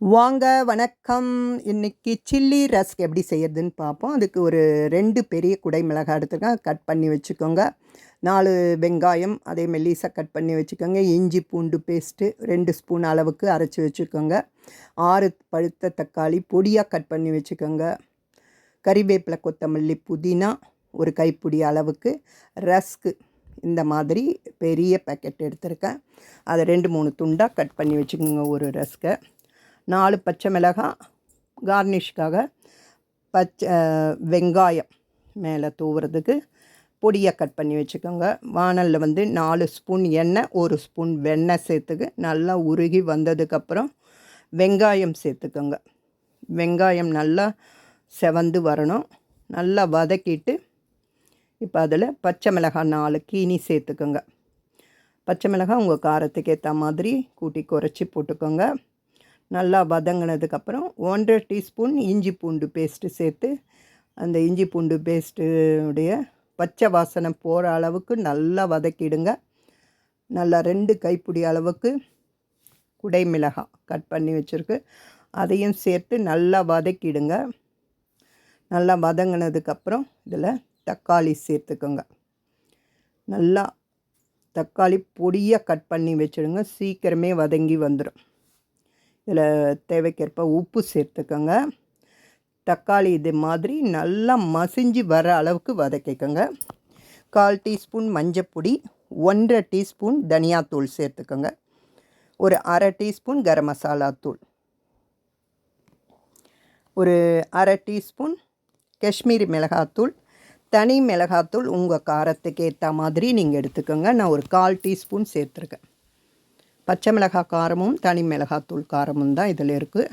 வாங்க வணக்கம். இன்னைக்கு சில்லி ரஸ்க் எப்படி செய்யறதுன்னு பார்ப்போம். அதுக்கு ஒரு 2 பெரிய குடை மிளகாய் எடுத்துருக்கேன். கட் பண்ணி வச்சுக்கோங்க. 4 வெங்காயம் அதே மெல்லிசா கட் பண்ணி வச்சுக்கோங்க. இஞ்சி பூண்டு பேஸ்ட்டு 2 ஸ்பூன் அளவுக்கு அரைச்சி வச்சுக்கோங்க. 6 பழுத்த தக்காளி பொடியாக கட் பண்ணி வச்சுக்கோங்க. கறிவேப்பிலை, கொத்தமல்லி, புதினா ஒரு கைப்பிடி அளவுக்கு. ரஸ்க்கு இந்த மாதிரி பெரிய பேக்கெட் எடுத்திருக்கேன். அதை 2-3 துண்டாக கட் பண்ணி வச்சுக்கோங்க ஒரு ரஸ்க்கை. 4 பச்சை மிளகாய் கார்னிஷ்காக. வெங்காயம் மேலே தூவுறதுக்கு பொடியாக கட் பண்ணி வச்சுக்கோங்க. வானலில் 4 ஸ்பூன் எண்ணெய், 1 ஸ்பூன் வெண்ணெய் சேர்த்துக்கு நல்லா உருகி வந்ததுக்கப்புறம் வெங்காயம் சேர்த்துக்கோங்க. வெங்காயம் நல்லா செவந்து வரணும். நல்லா வதக்கிட்டு இப்போ அதில் பச்சை மிளகாய் 4 கீனி சேர்த்துக்கோங்க. பச்சை மிளகாய் உங்கள் காரத்துக்கு ஏற்ற மாதிரி கூட்டி குறைச்சி போட்டுக்கோங்க. நல்லா வதங்கினதுக்கப்புறம் 1.5 டீஸ்பூன் இஞ்சி பூண்டு பேஸ்ட்டு சேர்த்து அந்த இஞ்சி பூண்டு பேஸ்ட்டுடைய பச்சை வாசனை போகிற அளவுக்கு நல்லா வதக்கிடுங்க. நல்லா 2 கைப்பிடி அளவுக்கு குடை மிளகாய் கட் பண்ணி வச்சுருக்கு அதையும் சேர்த்து நல்லா வதக்கிடுங்க. நல்லா வதங்கினதுக்கப்புறம் இதில் தக்காளி சேர்த்துக்கோங்க. நல்லா தக்காளி பொடியாக கட் பண்ணி வச்சுடுங்க. சீக்கிரமே வதங்கி வந்துடும். இதில் தேவைக்கேற்ப உப்பு சேர்த்துக்கோங்க. தக்காளி இது மாதிரி நல்லா மசிஞ்சு வர அளவுக்கு வதக்கிக்கோங்க. 1/4 டீஸ்பூன் மஞ்சப்பொடி, 1.5 டீஸ்பூன் தனியாத்தூள் சேர்த்துக்கோங்க. ஒரு 1/2 டீஸ்பூன் கரம் மசாலா தூள், ஒரு 1/2 டீஸ்பூன் காஷ்மீரி மிளகாத்தூள். தனி மிளகாத்தூள் உங்கள் காரத்துக்கு ஏற்ற மாதிரி நீங்கள் எடுத்துக்கோங்க. நான் ஒரு 1/4 டீஸ்பூன் சேர்த்துருக்கேன். பச்சை மிளகாய் காரமும் தனி மிளகாத்தூள் காரமும் தான் இதில் இருக்குது.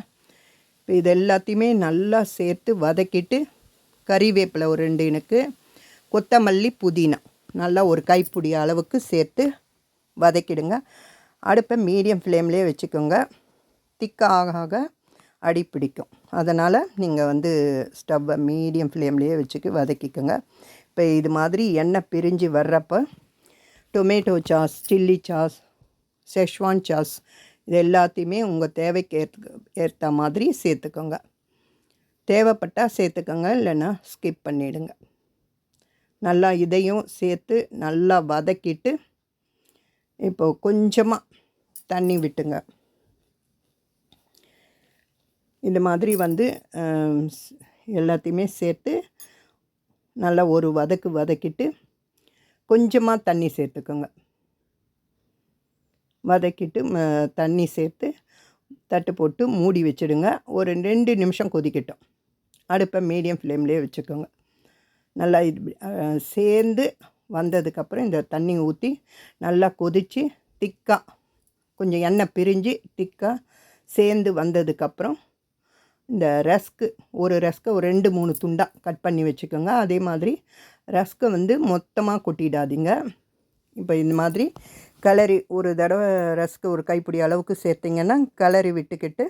இப்போ இது எல்லாத்தையுமே நல்லா சேர்த்து வதக்கிட்டு கறிவேப்பிலை ஒரு 2 இனுக்கு, கொத்தமல்லி, புதினா நல்லா ஒரு கைப்பிடி அளவுக்கு சேர்த்து வதக்கிடுங்க. அடுப்பை மீடியம் ஃப்ளேம்லேயே வச்சுக்கோங்க. திக்காக ஆக அடி பிடிக்கும். அதனால் நீங்கள் ஸ்டவ்வை மீடியம் ஃப்ளேம்லேயே வச்சுக்கு வதக்கிக்கோங்க. இப்போ இது மாதிரி எண்ணெய் பிரிஞ்சு வர்றப்போ tomato sauce, chilli sauce, Schezwan sauce இது எல்லாத்தையுமே உங்கள் தேவைக்கு ஏற்ற மாதிரி சேர்த்துக்கோங்க. தேவைப்பட்டால் சேர்த்துக்கோங்க, இல்லைன்னா ஸ்கிப் பண்ணிவிடுங்க. நல்லா இதையும் சேர்த்து நல்லா வதக்கிட்டு இப்போது கொஞ்சமாக தண்ணி விட்டுங்க. இந்த மாதிரி எல்லாத்தையுமே சேர்த்து நல்லா ஒரு வதக்கிட்டு கொஞ்சமாக தண்ணி சேர்த்துக்கோங்க. வதக்கிட்டு தண்ணி சேர்த்து தட்டு போட்டு மூடி வச்சுடுங்க. ஒரு 2 நிமிஷம் கொதிக்கட்டும். அடுப்பை மீடியம் ஃப்ளேம்லேயே வச்சுக்கோங்க. நல்லா இது சேர்ந்து வந்ததுக்கப்புறம் இந்த தண்ணி ஊற்றி நல்லா கொதித்து திக்காக கொஞ்சம் எண்ணெய் பிரிஞ்சு திக்காக சேர்ந்து வந்ததுக்கப்புறம் இந்த ரஸ்க்கு ஒரு 2-3 துண்டாக கட் பண்ணி வச்சுக்கோங்க. அதே மாதிரி ரஸ்க்கு மொத்தமாக கொட்டிடாதீங்க. இப்போ இந்த மாதிரி கிளறி ஒரு தடவை ரஸ்க்கு ஒரு கைப்பிடி அளவுக்கு சேர்த்திங்கன்னா கிளறி விட்டுக்கிட்டு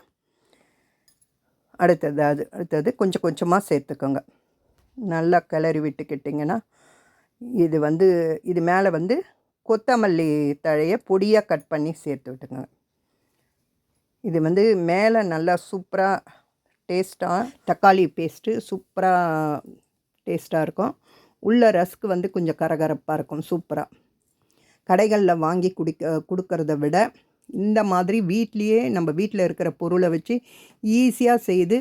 அடுத்தது கொஞ்சம் கொஞ்சமாக சேர்த்துக்கோங்க. நல்லா கிளறி விட்டுக்கிட்டிங்கன்னா இது மேலே கொத்தமல்லி தழையை பொடியாக கட் பண்ணி சேர்த்து விட்டுங்க. இது மேலே நல்லா சூப்பராக டேஸ்ட்டாக தக்காளி பேஸ்ட்டு சூப்பராக டேஸ்ட்டாக இருக்கும். உள்ள ரஸ்க்கு கொஞ்சம் கரகரப்பாக இருக்கும். சூப்பராக கடைகளில் வாங்கி கொடுக்கறத விட இந்த மாதிரி வீட்லேயே நம்ம வீட்டில் இருக்கிற பொருளை வச்சு ஈஸியாக செய்து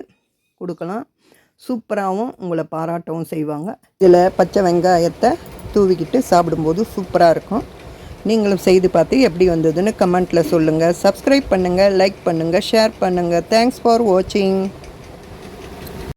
கொடுக்கலாம். சூப்பராகவும் உங்களை பாராட்டவும் செய்வாங்க. இதில் பச்சை வெங்காயத்தை தூவிக்கிட்டு சாப்பிடும்போது சூப்பராக இருக்கும். நீங்களும் செய்து பார்த்து எப்படி வந்ததுன்னு கமெண்ட்டில் சொல்லுங்கள். சப்ஸ்கிரைப் பண்ணுங்கள், லைக் பண்ணுங்கள், ஷேர் பண்ணுங்கள். தேங்க்ஸ் ஃபார் வாட்சிங்.